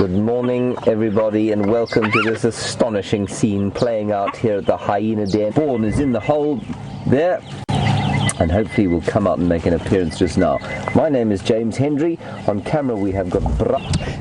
Good morning, everybody, and welcome to this astonishing scene playing out here at the hyena den. Fawn is in the hole there, and hopefully will come out and make an appearance just now. My name is James Hendry. On camera we have got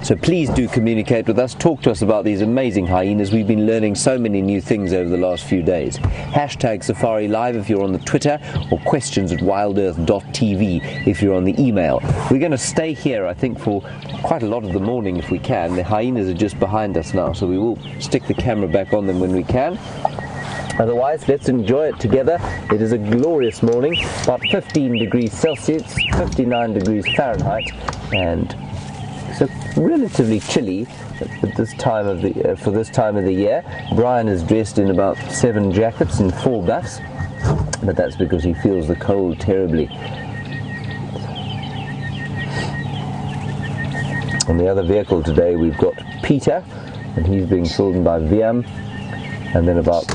so please do communicate with us. Talk to us about these amazing hyenas. We've been learning so many new things over the last few days. Hashtag Safari Live if you're on the Twitter, or questions@wildearth.tv if you're on the email. We're going to stay here, I think, for quite a lot of the morning if we can. The hyenas are just behind us now, so we will stick the camera back on them when we can. Otherwise, let's enjoy it together. It is a glorious morning, about 15 degrees Celsius, 59 degrees Fahrenheit, and so relatively chilly at this time of the for this time of the year. Brian is dressed in about 7 jackets and 4 buffs, but that's because he feels the cold terribly. On the other vehicle today, we've got Peter, and he's being filmed by Viam, and then about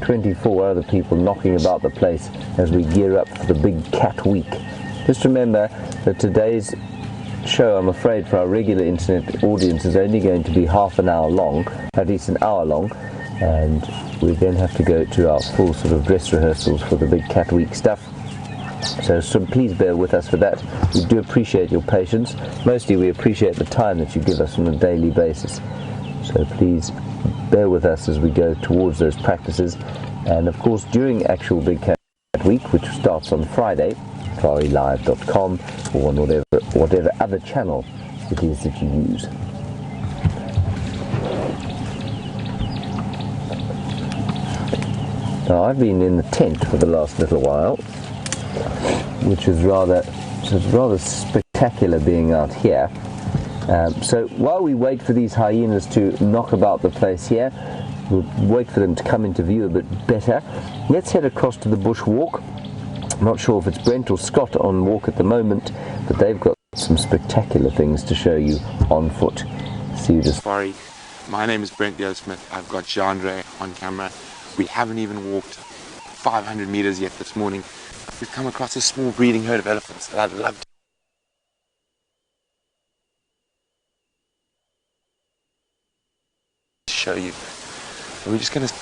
24 other people knocking about the place as we gear up for the big cat week. Just remember that today's show, I'm afraid, for our regular internet audience is only going to be half an hour long, at least an hour long, and we then have to go to our full sort of dress rehearsals for the big cat week stuff. So please bear with us for that. We do appreciate your patience. Mostly we appreciate the time that you give us on a daily basis. So please bear with us as we go towards those practices. And of course, during actual Big Cat Week, which starts on Friday, safarilive.com, or on whatever other channel it is that you use. Now, I've been in the tent for the last little while, which is rather spectacular being out here. So while we wait for these hyenas to knock about the place here, we'll wait for them to come into view a bit better. Let's head across to the bush walk. I'm not sure if it's Brent or Scott on walk at the moment, but they've got some spectacular things to show you on foot. See you just. Sorry, my name is Brent Smith. I've got Jandre on camera. We haven't even walked 500 meters yet this morning. We've come across a small breeding herd of elephants that I'd love to show you. And we're just going to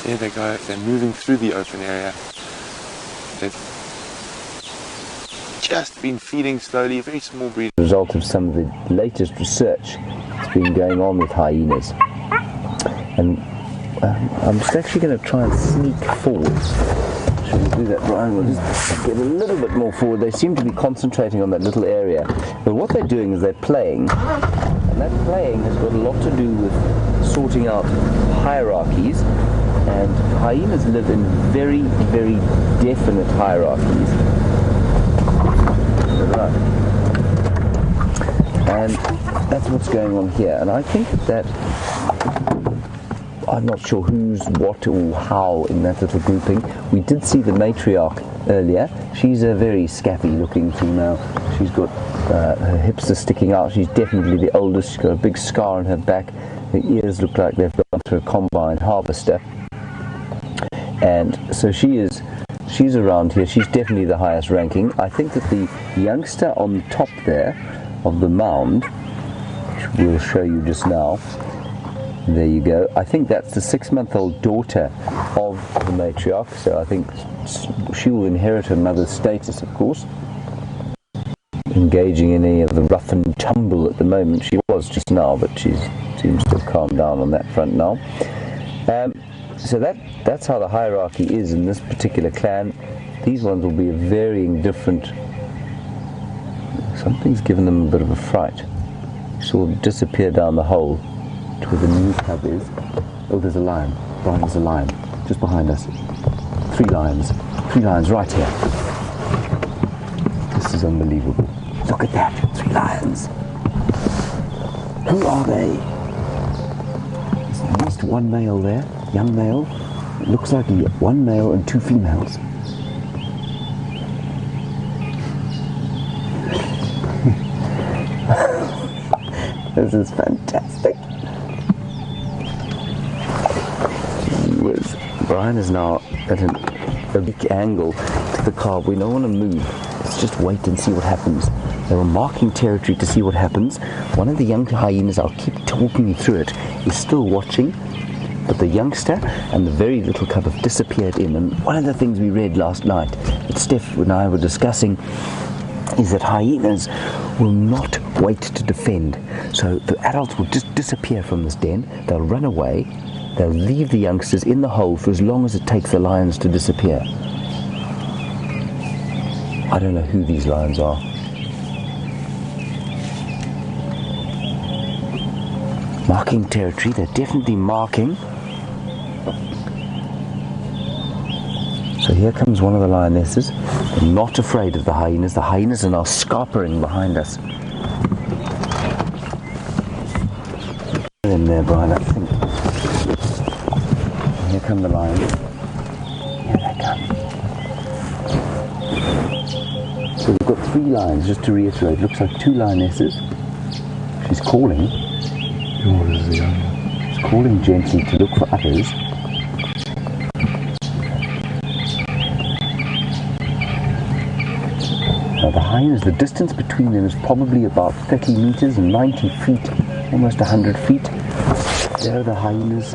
there they go, they're moving through the open area. They've just been feeding slowly, a very small breed. As a result of some of the latest research that's been going on with hyenas. And I'm just actually going to try and sneak forwards. Should we do that, Brian? We'll just get a little bit more forward. They seem to be concentrating on that little area. But what they're doing is they're playing. And that playing has got a lot to do with sorting out hierarchies. And hyenas live in very, very definite hierarchies. Right. And that's what's going on here. And I think that I'm not sure who's what or how in that little grouping. We did see the matriarch earlier. She's a very scabby looking female. She's got her hips are sticking out. She's definitely the oldest. She's got a big scar on her back. Her ears look like they've gone through a combine harvester. And so she's around here. She's definitely the highest ranking. I think that the youngster on the top there of the mound, which we'll show you just now, there you go, I think that's the 6-month-old daughter of the matriarch, so I think she will inherit her mother's status, of course. Engaging in any of the rough and tumble at the moment. She was just now, but she seems to have calmed down on that front now. So that's how the hierarchy is in this particular clan. These ones will be a varying different. Something's given them a bit of a fright. She'll disappear down the hole to where the new cub is. Oh, there's a lion. Brian, there's a lion just behind us. 3 lions. 3 lions right here. This is unbelievable. Look at that. 3 lions. Who are they? There's at least 1 male there. Young male. It looks like 1 male and 2 females. This is fantastic. Brian is now at a big angle to the car. We don't want to move. Let's just wait and see what happens. They were marking territory to see what happens. One of the young hyenas, I'll keep talking you through it, is still watching. But the youngster and the very little cub have disappeared in. And one of the things we read last night that Steph and I were discussing is that hyenas will not wait to defend. So the adults will just disappear from this den. They'll run away. They'll leave the youngsters in the hole for as long as it takes the lions to disappear. I don't know who these lions are. Marking territory. They're definitely marking. So here comes one of the lionesses. They're not afraid of the hyenas. The hyenas are now scarpering behind us. In there, Brian, I think. And here come the lions. Here they come. So we've got 3 lions, just to reiterate. Looks like 2 lionesses. She's calling. She's calling gently to look for others. Now the hyenas, the distance between them is probably about 30 meters and 90 feet, almost 100 feet. There are the hyenas.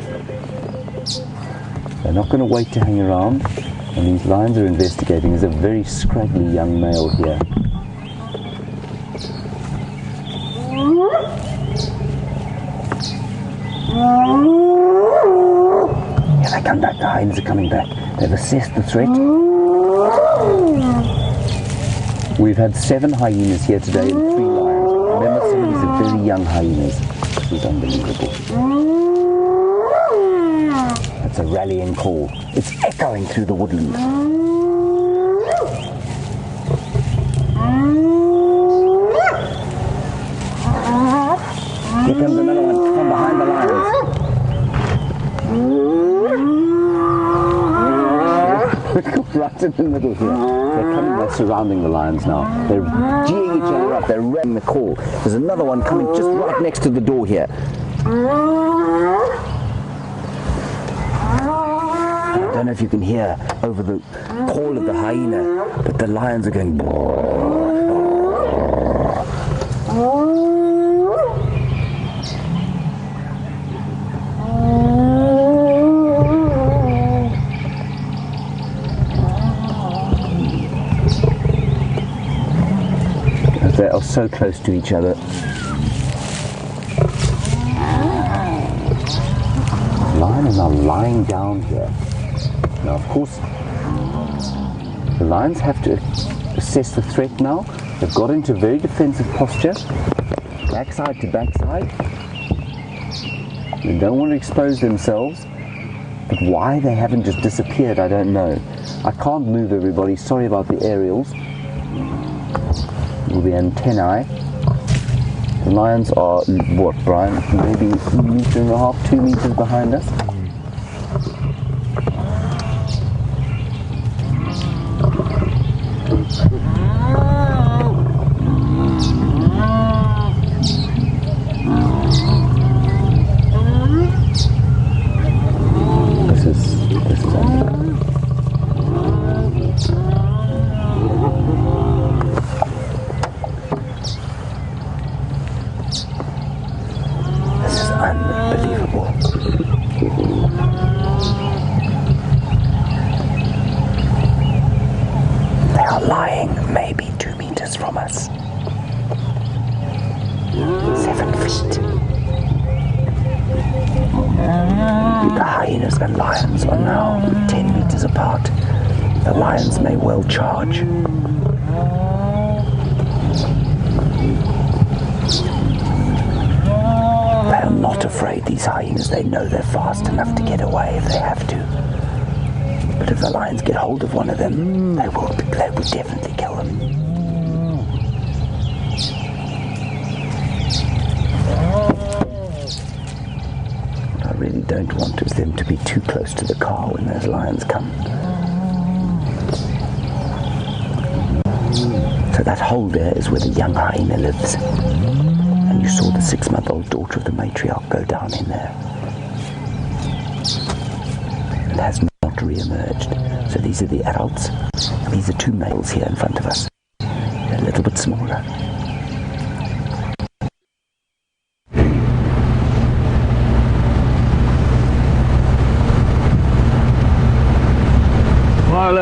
They're not going to wait to hang around, and these lions are investigating. There's a very scraggly young male here. Yeah, they come back. The hyenas are coming back. They've assessed the threat. We've had 7 hyenas here today and 3 lions. Remember, some of these are very young hyenas. This is unbelievable. That's a rallying call. It's echoing through the woodland. Here comes another one from behind the lions. Right in the middle here. They're coming, they're surrounding the lions now. They're geeing each other up, they're ramming the call. There's another one coming just right next to the door here. I don't know if you can hear over the call of the hyena, but the lions are going. They are so close to each other. The lion is now lying down here. Now, of course, the lions have to assess the threat now. They've got into very defensive posture, backside to backside. They don't want to expose themselves, but why they haven't just disappeared, I don't know. I can't move everybody. Sorry about the aerials. Will the antennae. The lions are, what, Brian? Maybe 1.5 meters, 2 meters behind us. This is unbelievable. They are lying maybe 2 meters from us. 7 feet. The hyenas and lions are now 10 meters apart. The lions may well charge. They are not afraid, these hyenas. They know they're fast enough to get away if they have to. But if the lions get hold of one of them, they will definitely kill them. What I really don't want is them to be too close to the car when those lions come. So that hole there is where the young hyena lives. And you saw the 6-month-old daughter of the matriarch go down in there. It has not re-emerged. So these are the adults, and these are 2 males here in front of us. They're a little bit smaller. Well,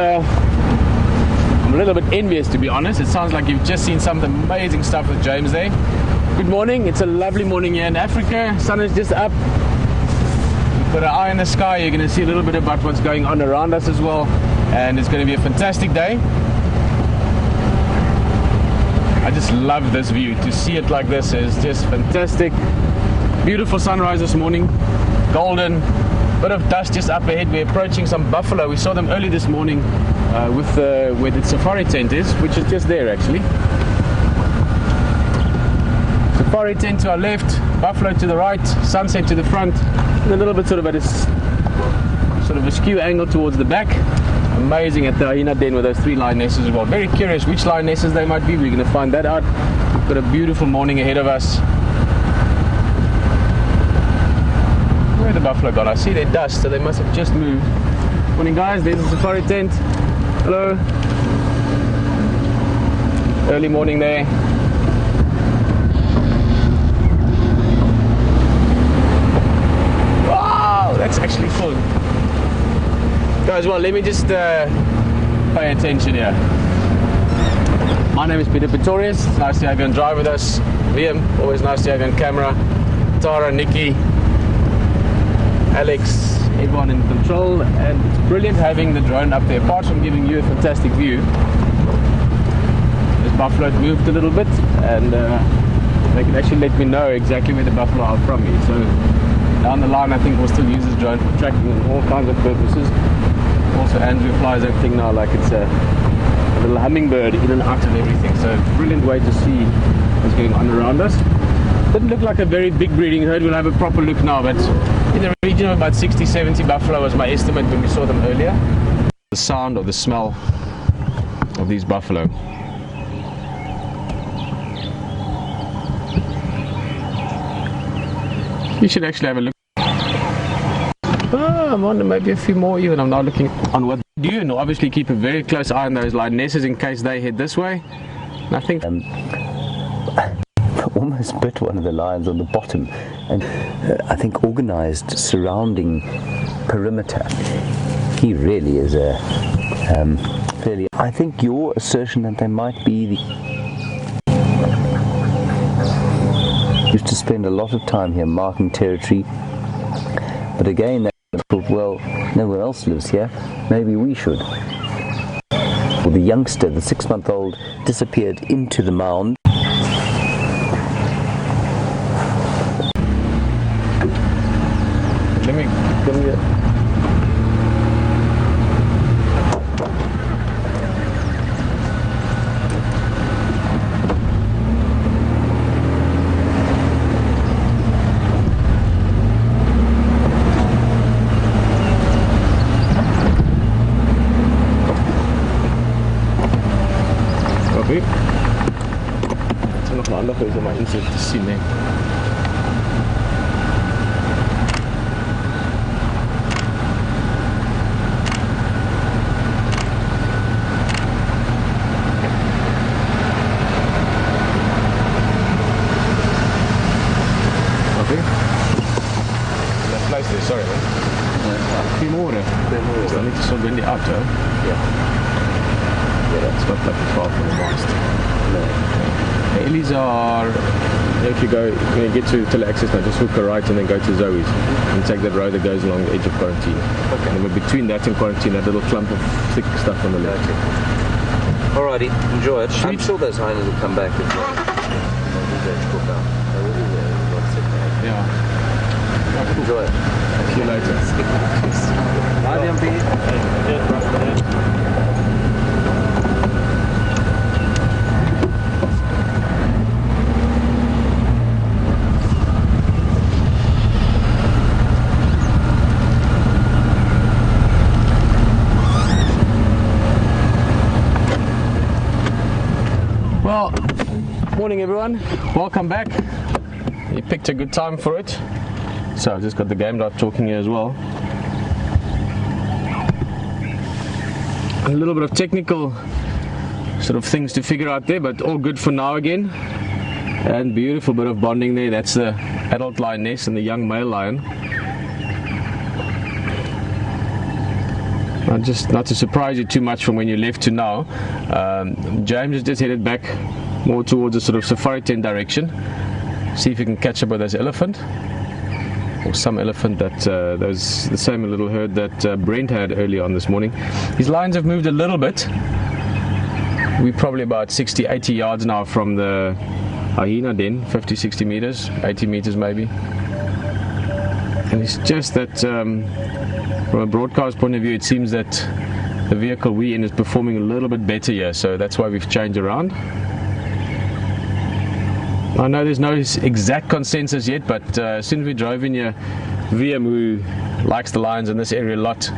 I'm a little bit envious, to be honest. It sounds like you've just seen some amazing stuff with James there. Good morning. It's a lovely morning here in Africa. Sun is just up. We've got an eye in the sky. You're going to see a little bit about what's going on around us as well. And it's going to be a fantastic day. I just love this view. To see it like this is just fantastic. Beautiful sunrise this morning. Golden. Bit of dust just up ahead. We're approaching some buffalo. We saw them early this morning with where the safari tent is, which is just there actually. Safari tent to our left, buffalo to the right, sunset to the front, and a little bit sort of at a skew angle towards the back. Amazing at the hyena den with those 3 lionesses as well. Very curious which lionesses they might be. We're going to find that out. We've got a beautiful morning ahead of us. Where the buffalo gone? I see their dust, so they must have just moved. Morning guys, there's the safari tent. Hello. Early morning there. Wow, that's actually full. Guys, well, let me just pay attention here. My name is Peter Pretorius. It's nice to have you on drive with us. Liam, always nice to have you on camera. Tara, Nikki, Alex, everyone in control, and it's brilliant having the drone up there. Apart from giving you a fantastic view, this buffalo moved a little bit, and they can actually let me know exactly where the buffalo are from me. So down the line, I think we'll still use this drone for tracking and all kinds of purposes. Also, Andrew flies everything now like it's a little hummingbird in and out of everything. So brilliant way to see what's going on around us. Didn't look like a very big breeding herd. We'll have a proper look now, but in the region of about 60-70 buffalo was my estimate when we saw them earlier. The sound or the smell of these buffalo. You should actually have a look. Oh, I'm on maybe a few more even. I'm now looking on what they do, and obviously keep a very close eye on those lionesses in case they head this way. And I think almost bit one of the lions on the bottom, and I think organized surrounding perimeter. He really is a fairly. I think your assertion that they might be used to spend a lot of time here marking territory, but again they thought, well, no one else lives here, maybe we should. Well, the youngster, the 6-month-old, disappeared into the mound. Let me copy. Het is nog een ander geweest om mijn inzicht te zien, hè. Sorry, man. Goedemorgen. Is dat niet zo in die auto? Yeah. Yeah, that's not like the far from the mast. No. The Ellies are, if you go, when you get to Tiller Access now, just hook a right and then go to Zoe's and take that road that goes along the edge of quarantine. Okay. And then between that and quarantine, that little clump of thick stuff on the left. Okay. Alrighty, enjoy it. I'm sure those hyenas will come back as well. Yeah. Enjoy it. See you later. Bye, DMP. Well, morning everyone. Welcome back. picked a good time for it. So I've just got the game drive talking here as well. A little bit of technical sort of things to figure out there, but all good for now again. And beautiful bit of bonding there. That's the adult lioness and the young male lion. Just not to surprise you too much from when you left to now, James has just headed back more towards the sort of safari tent direction. See if he can catch up with this elephant, or some elephant that there's the same little herd that Brent had earlier on this morning. His lions have moved a little bit. We're probably about 60-80 yards now from the hyena den, 50-60 meters, 80 meters maybe. And it's just that from a broadcast point of view, it seems that the vehicle we're in is performing a little bit better here, so that's why we've changed around. I know there's no exact consensus yet, but as soon as we drove in here, VM, who likes the lions in this area a lot,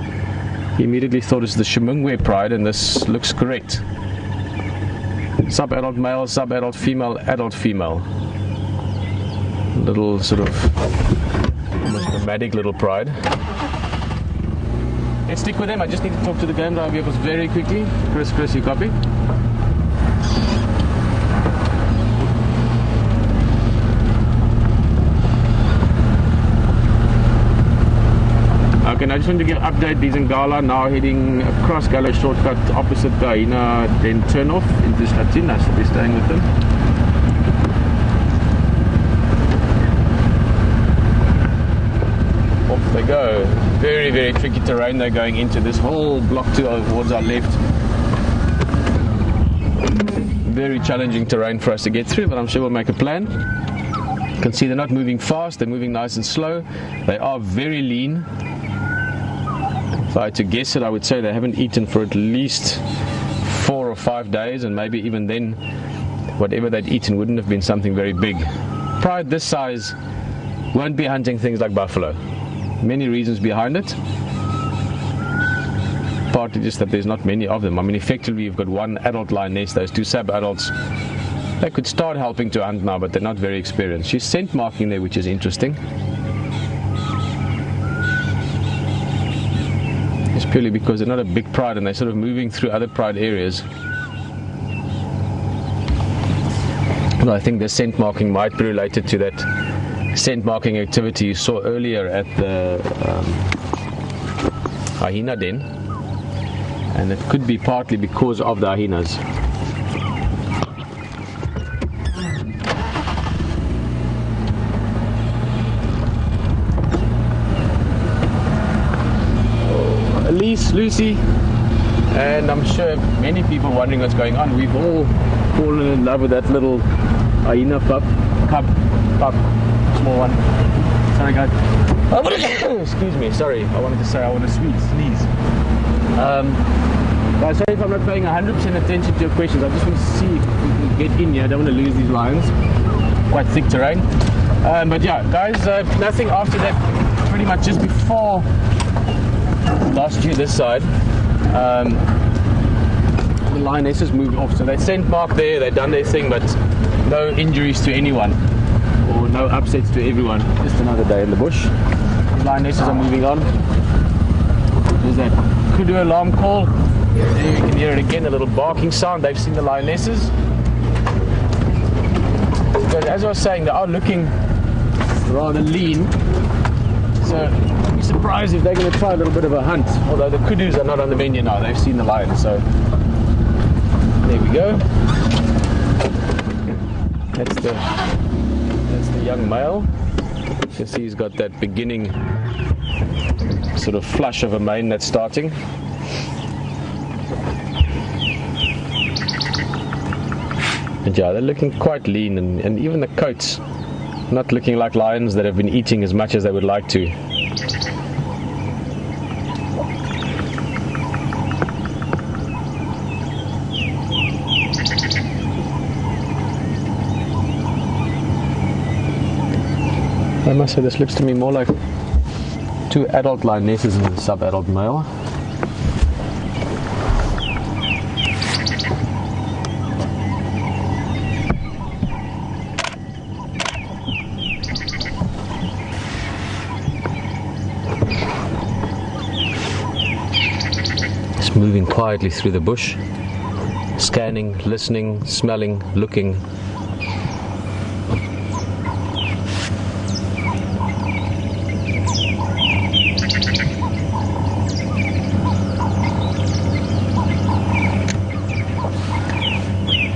he immediately thought it's the Ximhungwe pride, and this looks correct. Sub-adult male, sub-adult female, adult female. Little sort of almost nomadic little pride. Let's stick with them. I just need to talk to the game drive vehicles very quickly. Chris, you copy? Okay, now I just want to give an update. These in Gala now heading across Gala shortcut opposite the hyena, then turn off into Slatina, so we're staying with them. Off they go. Very, very tricky terrain they're going into. This whole block towards our left. Very challenging terrain for us to get through, but I'm sure we'll make a plan. You can see they're not moving fast, they're moving nice and slow. They are very lean. If I had to guess it, I would say they haven't eaten for at least 4 or 5 days, and maybe even then, whatever they'd eaten wouldn't have been something very big. Pride this size won't be hunting things like buffalo. Many reasons behind it. Partly just that there's not many of them. I mean, effectively you've got one adult lioness, those two sub-adults. They could start helping to hunt now, but they're not very experienced. She's scent marking there, which is interesting. It's purely because they're not a big pride and they're sort of moving through other pride areas. Well, I think the scent marking might be related to that scent marking activity you saw earlier at the hyena den, and it could be partly because of the hyenas. Elise, Lucy, and I'm sure many people wondering what's going on. We've all fallen in love with that little hyena pup, small one. Sorry guys. Excuse me, sorry. I wanted to say I want to sneeze. Guys, sorry if I'm not paying 100% attention to your questions. I just want to see if we can get in here. I don't want to lose these lions. Quite thick terrain. But yeah, guys, nothing after that. Pretty much just before lost you this side. The lionesses moved off, so they scent mark there. They've done their thing, but no injuries to anyone. Or no upsets to everyone. Just another day in the bush. The lionesses are moving on. There's that kudu alarm call. There you can hear it again, a little barking sound. They've seen the lionesses. But as I was saying, they are looking rather lean. So I'd be surprised if they're going to try a little bit of a hunt. Although the kudus are not on the menu now. They've seen the lion. So there we go. That's the young male. You can see he's got that beginning sort of flush of a mane that's starting. And yeah, they're looking quite lean, and even the coats not looking like lions that have been eating as much as they would like to. I must say this looks to me more like two adult lionesses and a sub-adult male. moving quietly through the bush, scanning, listening, smelling, looking.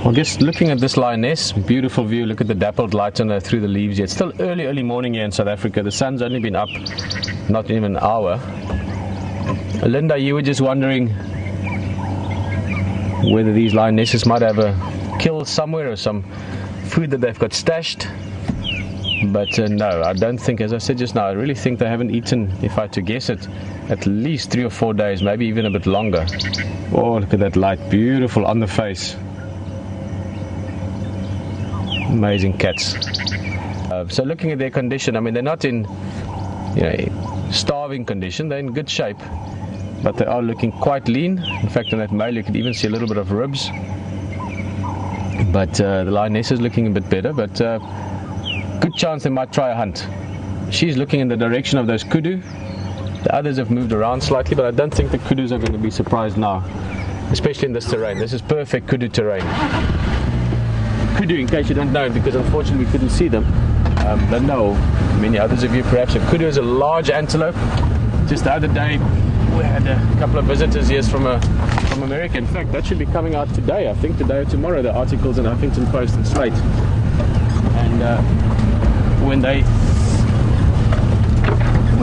Well, just looking at this lioness, beautiful view. Look at the dappled light on her through the leaves. It's still early morning here in South Africa. The sun's only been up not even an hour. Linda, you were just wondering whether these lionesses might have a kill somewhere or some food that they've got stashed. But no, I don't think, as I said just now, I really think they haven't eaten, if I had to guess it, at least 3 or 4 days, maybe even a bit longer. Oh, look at that light, beautiful on the face. Amazing cats. So looking at their condition, I mean, they're not in, starving condition. They're in good shape, but they are looking quite lean. In fact, in that male, you can even see a little bit of ribs. But the lioness is looking a bit better. But good chance they might try a hunt. She's looking in the direction of those kudu. The others have moved around slightly, but I don't think the kudus are going to be surprised now, especially in this terrain. This is perfect kudu terrain. Kudu, in case you don't know, because unfortunately we couldn't see them, but no, many others of you perhaps. A kudu is a large antelope. Just the other day we had a couple of visitors here from America. In fact, that should be coming out today, I think today or tomorrow, the articles in Huffington Post and Slate. And when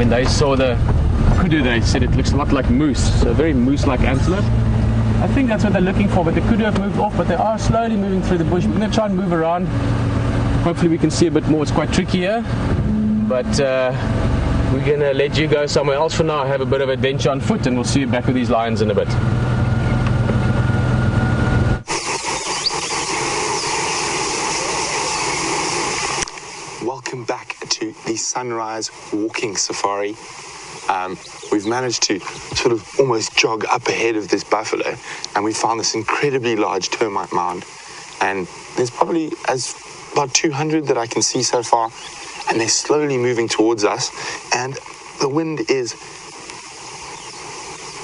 they saw the kudu, they said it looks a lot like moose, so a very moose-like antelope. I think that's what they're looking for, but the kudu have moved off, but they are slowly moving through the bush. We're going to try and move around. Hopefully we can see a bit more. It's quite tricky here, but we're going to let you go somewhere else for now, have a bit of adventure on foot, and we'll see you back with these lions in a bit. Welcome back to the sunrise walking safari. We've managed to sort of almost jog up ahead of this buffalo, and we found this incredibly large termite mound, and there's probably about 200 that I can see so far, and they're slowly moving towards us, and the wind is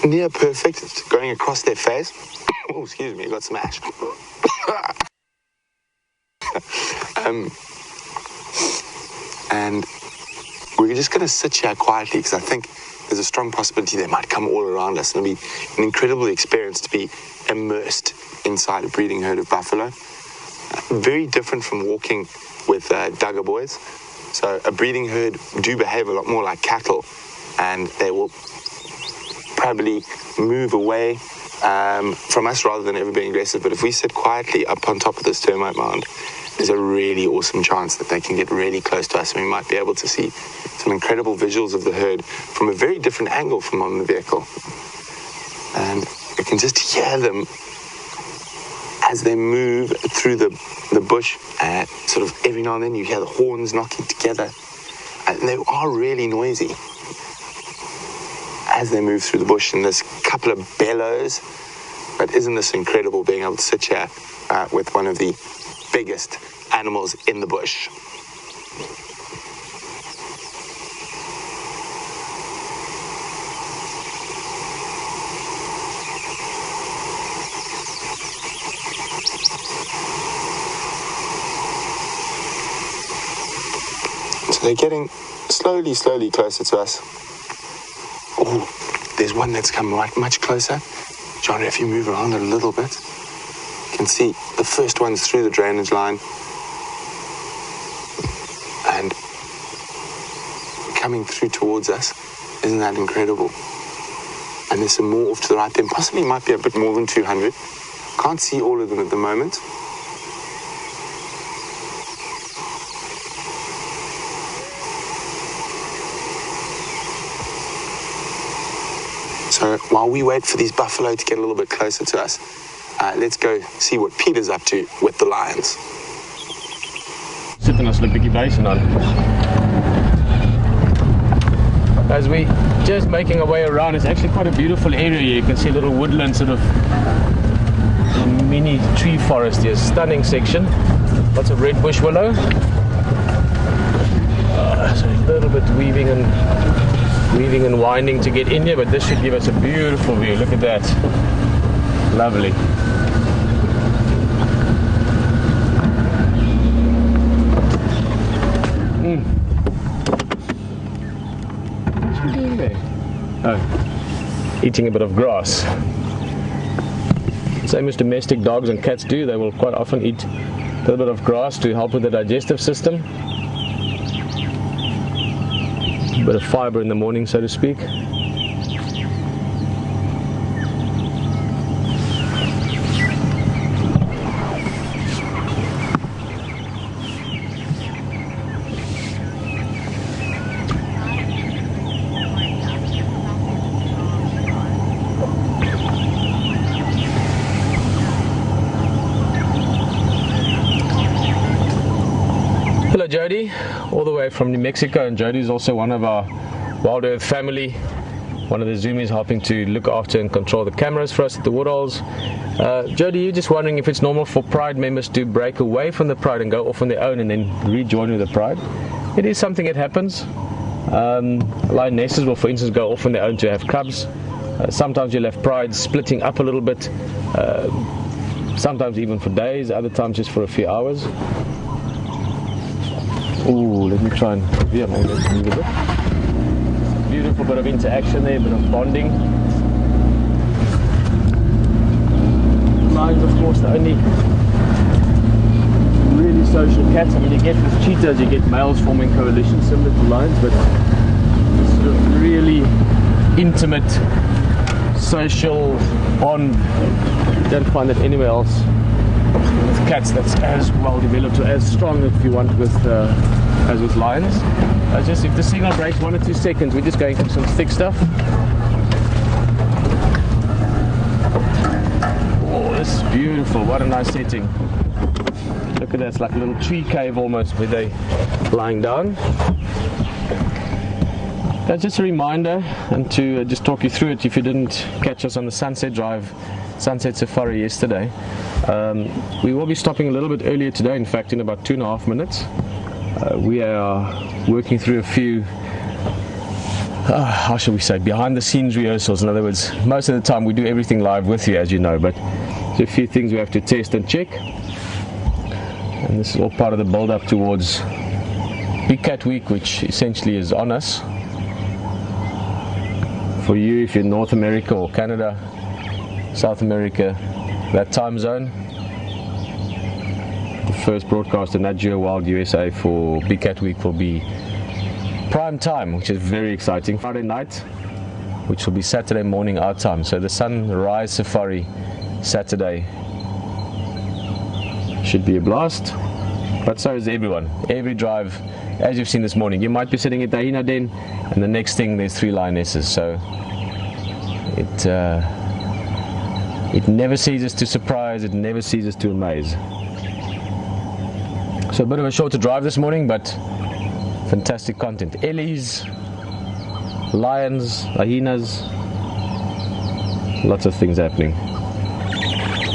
near perfect. It's going across their face. Oh, excuse me, I got some ash. And we're just going to sit here quietly, because I think there's a strong possibility they might come all around us, and it'll be an incredible experience to be immersed inside a breeding herd of buffalo. Very different from walking with Duggar boys. So a breeding herd do behave a lot more like cattle, and they will probably move away from us rather than ever being aggressive. But if we sit quietly up on top of this termite mound, there's a really awesome chance that they can get really close to us, and we might be able to see some incredible visuals of the herd from a very different angle from on the vehicle. And you can just hear them as they move through the bush, sort of every now and then you hear the horns knocking together, and they are really noisy as they move through the bush, and there's a couple of bellows. But isn't this incredible, being able to sit here with one of the biggest animals in the bush. So they're getting slowly closer to us. Oh, there's one that's come much closer. John, if you move around a little bit, you can see the first one's through the drainage line and coming through towards us. Isn't that incredible? And there's some more off to the right there. Possibly might be a bit more than 200. Can't see all of them at the moment. So while we wait for these buffalo to get a little bit closer to us, let's go see what Peter's up to with the lions. Sitting on a slippy basin on. As we just making our way around, it's actually quite a beautiful area here. You can see a little woodland, sort of a mini tree forest here. Stunning section. Lots of red bush willow. So a little bit weaving and winding to get in here, but this should give us a beautiful view. Look at that. Lovely. What's she doing there? Oh, eating a bit of grass. Same as domestic dogs and cats do, they will quite often eat a little bit of grass to help with the digestive system. A bit of fiber in the morning, so to speak. Hello Jody, all the way from New Mexico, and Jody is also one of our WildEarth family, one of the zoomies helping to look after and control the cameras for us at the Woodhalls. Jody, you're just wondering if it's normal for Pride members to break away from the Pride and go off on their own and then rejoin with the Pride. It is something that happens. Lionesses will, for instance, go off on their own to have cubs. Sometimes you'll have Prides splitting up a little bit, sometimes even for days, other times just for a few hours. Ooh, let me try and maybe let's move a bit. Beautiful bit of interaction there, bit of bonding. Lions, of course, the only really social cats. I mean, you get with cheetahs, you get males forming coalitions similar to lions, but this sort of really intimate social bond, you don't find that anywhere else. With cats that's as well developed or as strong, if you want, with as with lions. Just if the signal breaks 1 or 2 seconds, we're just going through some thick stuff. Oh, this is beautiful. What a nice setting. Look at that, it's like a little tree cave almost where they're lying down. That's just a reminder, and to just talk you through it if you didn't catch us on the Sunset Drive, Sunset Safari yesterday. We will be stopping a little bit earlier today, in fact in about 2.5 minutes. We are working through a few, how shall we say, behind the scenes rehearsals. In other words, most of the time we do everything live with you, as you know, but there's a few things we have to test and check. And this is all part of the build up towards Big Cat Week, which essentially is on us. For you, if you're in North America or Canada, South America, that time zone, the first broadcast in Nat Geo Wild USA for Big Cat Week will be prime time, which is very exciting. Friday night, which will be Saturday morning our time. So the Sunrise Safari Saturday should be a blast, but so is everyone. Every drive, as you've seen this morning, you might be sitting at the hyena den, and the next thing there's 3 lionesses. So it never ceases to surprise, it never ceases to amaze. So a bit of a shorter drive this morning, but fantastic content. Ellies, lions, hyenas, lots of things happening.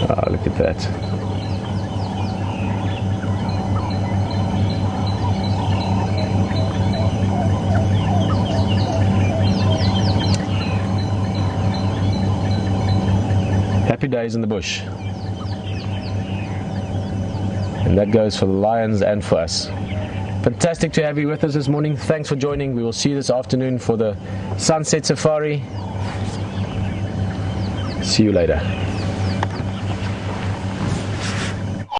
Oh, look at that. Happy days in the bush. And that goes for the lions and for us. Fantastic to have you with us this morning. Thanks for joining. We will see you this afternoon for the Sunset Safari. See you later.